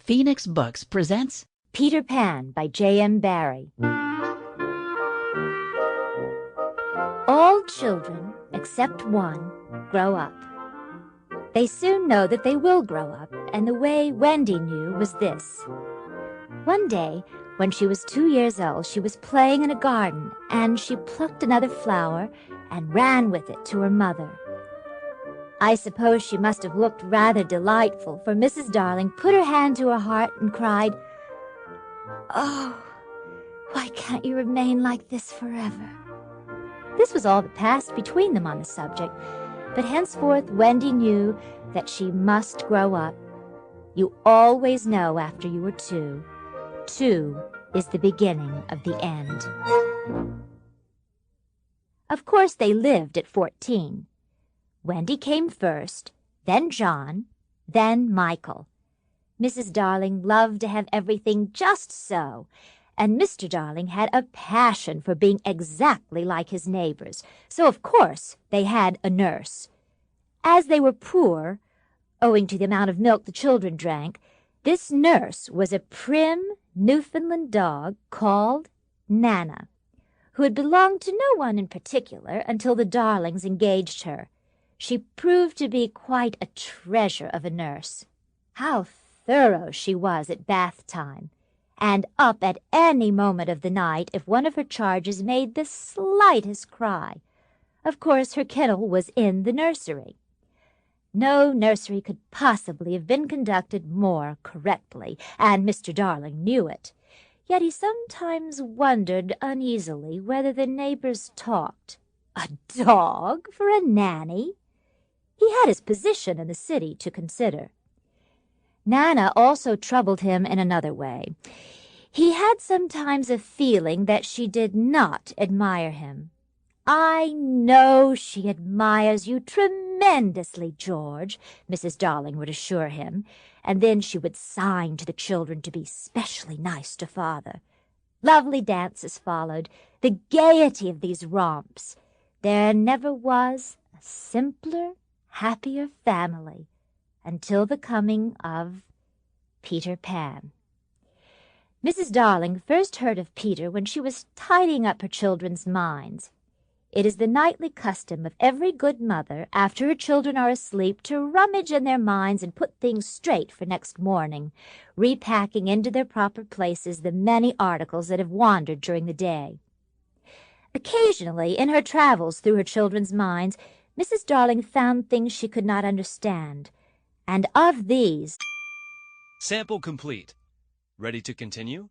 Phoenix Books presents Peter Pan by J.M. Barrie. All children, except one, grow up. They soon know that they will grow up, and the way Wendy knew was this. One day, when she was 2 years old, she was playing in a garden, and she plucked another flower and ran with it to her mother. I suppose she must have looked rather delightful, for Mrs. Darling put her hand to her heart and cried, "Oh, why can't you remain like this forever?" This was all that passed between them on the subject, but henceforth Wendy knew that she must grow up. You always know after you are 2. 2 is the beginning of the end. Of course, they lived at 14. Wendy came first, then John, then Michael. Mrs. Darling loved to have everything just so, and Mr. Darling had a passion for being exactly like his neighbors, so of course they had a nurse. As they were poor, owing to the amount of milk the children drank, this nurse was a prim Newfoundland dog called Nana, who had belonged to no one in particular until the Darlings engaged her. She proved to be quite a treasure of a nurse. How thorough she was at bath time, and up at any moment of the night if one of her charges made the slightest cry. Of course, her kennel was in the nursery. No nursery could possibly have been conducted more correctly, and Mr. Darling knew it. Yet he sometimes wondered uneasily whether the neighbors talked. A dog for a nanny? He had his position in the city to consider. Nana also troubled him in another way. He had sometimes a feeling that she did not admire him. "I know she admires you tremendously, George," Mrs. Darling would assure him, and then she would sign to the children to be specially nice to father. Lovely dances followed, the gaiety of these romps. There never was a simpler, happier family until the coming of Peter Pan. Mrs. Darling first heard of Peter when she was tidying up her children's minds. It is the nightly custom of every good mother, after her children are asleep, to rummage in their minds and put things straight for next morning, repacking into their proper places the many articles that have wandered during the day. Occasionally, in her travels through her children's minds, Mrs. Darling found things she could not understand, and of these... Sample complete. Ready to continue?